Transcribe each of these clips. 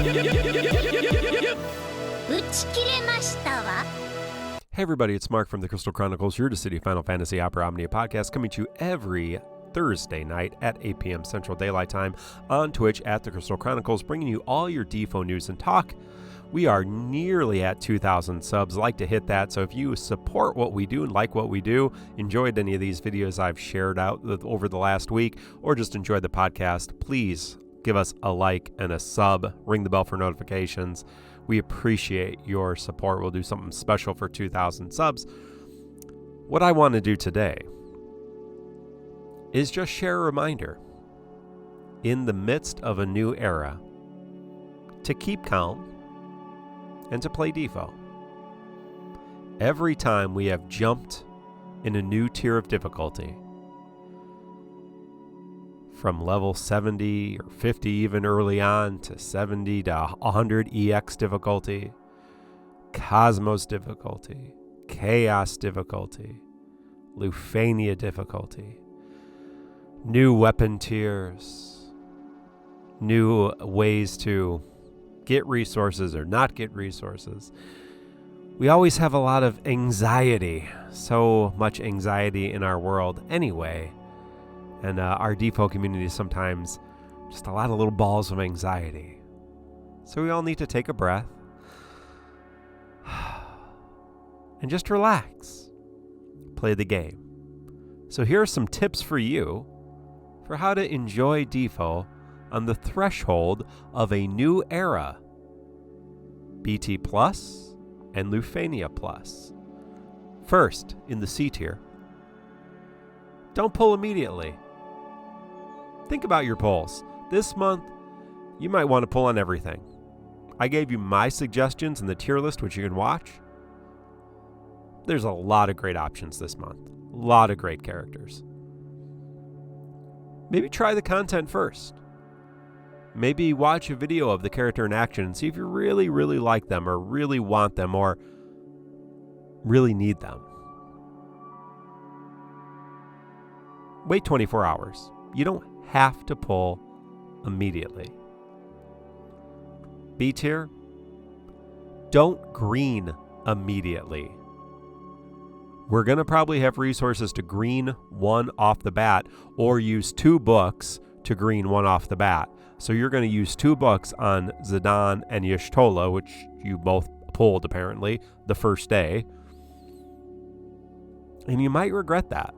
Hey everybody, it's Mark from the Crystal Chronicles, your Dissidia Final Fantasy Opera Omnia podcast, coming to you every Thursday night at 8 p.m. Central Daylight Time on Twitch at the Crystal Chronicles, bringing you all your DFFOO news and talk. We are nearly at 2,000 subs. Like to hit that, so if you support what we do and like what we do, enjoyed any of these videos I've shared out over the last week, or just enjoyed the podcast, please give us a like and a sub. Ring the bell for notifications. We appreciate your support. We'll do something special for 2,000 subs. What I want to do today is just share a reminder in the midst of a new era to keep calm and to play DFFOO. Every time we have jumped in a new tier of difficulty, from level 70 or 50 even early on to 70 to 100 EX difficulty, Cosmos difficulty, Chaos difficulty, Lufenia difficulty, new weapon tiers, new ways to get resources or not get resources. We always have a lot of anxiety, so much anxiety in our world anyway. And our DFFOO community is sometimes just a lot of little balls of anxiety. So we all need to take a breath and just relax. Play the game. So here are some tips for you for how to enjoy DFFOO on the threshold of a new era. BT Plus and Lufenia Plus. First, in the C tier, don't pull immediately. Think about your pulls. This month, you might want to pull on everything. I gave you my suggestions in the tier list, which you can watch. There's a lot of great options this month. A lot of great characters. Maybe try the content first. Maybe watch a video of the character in action and see if you really, really like them or really want them or really need them. Wait 24 hours. You don't have to pull immediately. B tier, don't green immediately. We're going to probably have resources to green one off the bat or use 2 books to green one off the bat. So you're going to use 2 books on Zidane and Y'shtola, which you both pulled apparently the first day. And you might regret that.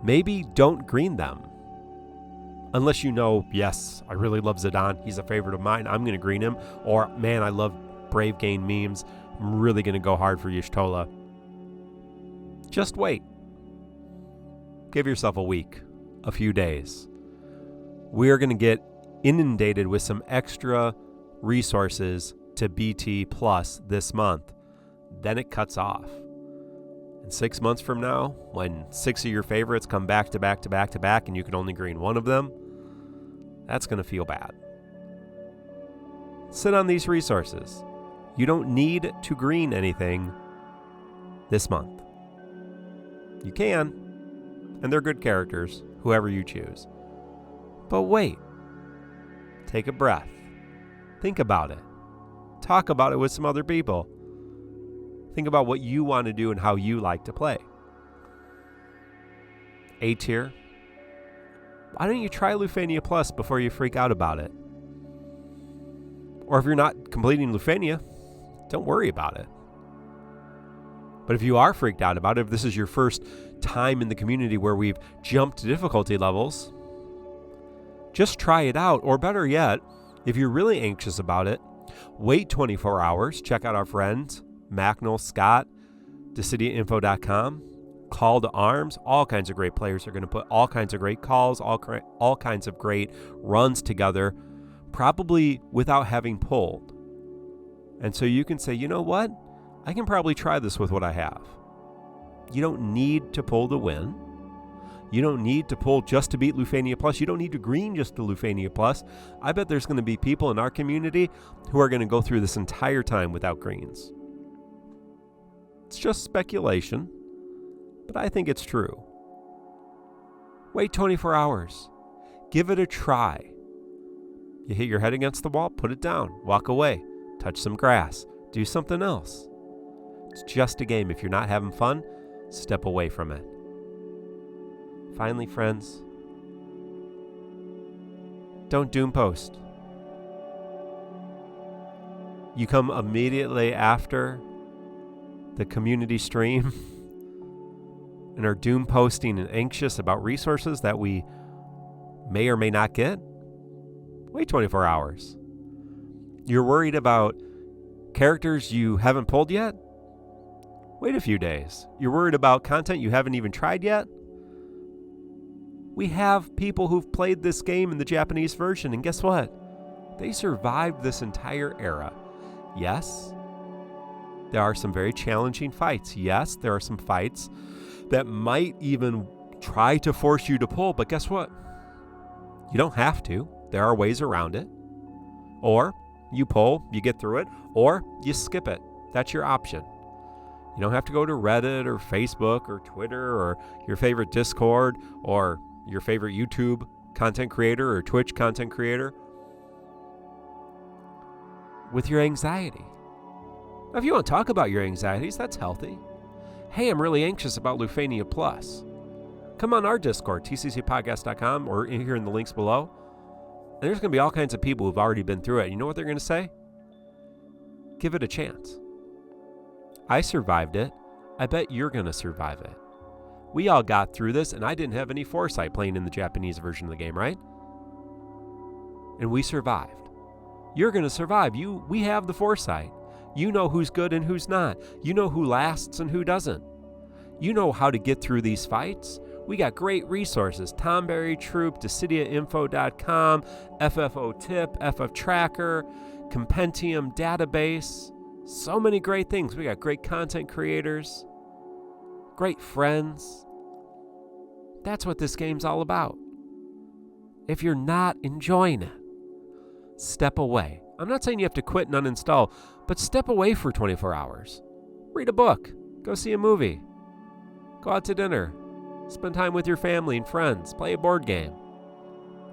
Maybe don't green them. Unless you know, yes, I really love Zidane. He's a favorite of mine. I'm going to green him. Or, man, I love Brave Gain memes. I'm really going to go hard for Y'shtola. Just wait. Give yourself a week, a few days. We are going to get inundated with some extra resources to BT Plus this month. Then it cuts off. And 6 months from now, when 6 of your favorites come back to back to back to back and you can only green one of them, that's going to feel bad. Sit on these resources. You don't need to green anything this month. You can, and they're good characters, whoever you choose. But wait. Take a breath. Think about it. Talk about it with some other people. Think about what you want to do and how you like to play. A tier. Why don't you try Lufenia Plus before you freak out about it? Or if you're not completing Lufenia, don't worry about it. But if you are freaked out about it, if this is your first time in the community where we've jumped difficulty levels, just try it out. Or better yet, if you're really anxious about it, wait 24 hours. Check out our friends, Macnell, Scott, DissidiaInfo.com, Call to Arms. All kinds of great players are going to put all kinds of great calls, all kinds of great runs together, probably without having pulled. And so you can say, you know what? I can probably try this with what I have. You don't need to pull to win. You don't need to pull just to beat Lufenia Plus. You don't need to green just to Lufenia Plus. I bet there's going to be people in our community who are going to go through this entire time without greens. It's just speculation, but I think it's true. Wait 24 hours. Give it a try. You hit your head against the wall, put it down, walk away, touch some grass, do something else. It's just a game. If you're not having fun, step away from it. Finally, friends, don't doom post. You come immediately after the community stream and are doom posting and anxious about resources that we may or may not get. Wait 24 hours. You're worried about characters you haven't pulled yet? Wait a few days. You're worried about content you haven't even tried yet? We have people who've played this game in the Japanese version, and guess what? They survived this entire era. Yes, there are some very challenging fights. Yes, there are some fights that might even try to force you to pull, but guess what? You don't have to. There are ways around it. Or you pull, you get through it, or you skip it. That's your option. You don't have to go to Reddit or Facebook or Twitter or your favorite Discord or your favorite YouTube content creator or Twitch content creator with your anxiety. Now, if you want to talk about your anxieties, that's healthy. Hey, I'm really anxious about Lufenia Plus. Come on our Discord, tccpodcast.com, or here in the links below. And there's going to be all kinds of people who've already been through it. You know what they're going to say? Give it a chance. I survived it. I bet you're going to survive it. We all got through this, and I didn't have any foresight playing in the Japanese version of the game, right? And we survived. You're going to survive. We have the foresight. You know who's good and who's not. You know who lasts and who doesn't. You know how to get through these fights. We got great resources. Tonberry Troupe, DissidiaFFOO.com, FFO Tip, FF Tracker, Compendium Database. So many great things. We got great content creators, great friends. That's what this game's all about. If you're not enjoying it, step away. I'm not saying you have to quit and uninstall, but step away for 24 hours. Read a book. Go see a movie. Go out to dinner. Spend time with your family and friends. Play a board game.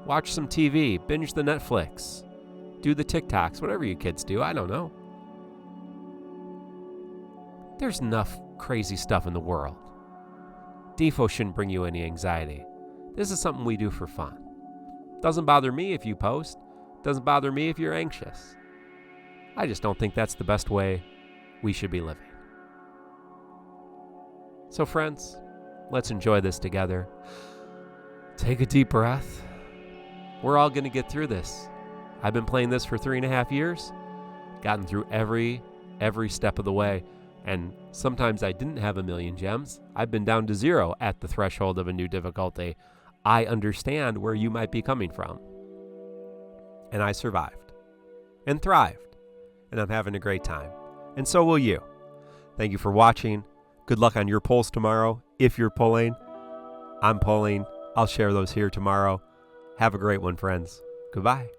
Watch some TV. Binge the Netflix. Do the TikToks. Whatever you kids do. I don't know. There's enough crazy stuff in the world. DFFOO shouldn't bring you any anxiety. This is something we do for fun. Doesn't bother me if you post. Doesn't bother me if you're anxious. I just don't think that's the best way we should be living. So friends, let's enjoy this together. Take a deep breath. We're all going to get through this. I've been playing this for 3.5 years, gotten through every step of the way, and sometimes I didn't have 1,000,000 gems. I've been down to 0 at the threshold of a new difficulty. I understand where you might be coming from. And I survived and thrived, and I'm having a great time. And so will you. Thank you for watching. Good luck on your polls tomorrow. If you're pulling, I'm pulling. I'll share those here tomorrow. Have a great one, friends. Goodbye.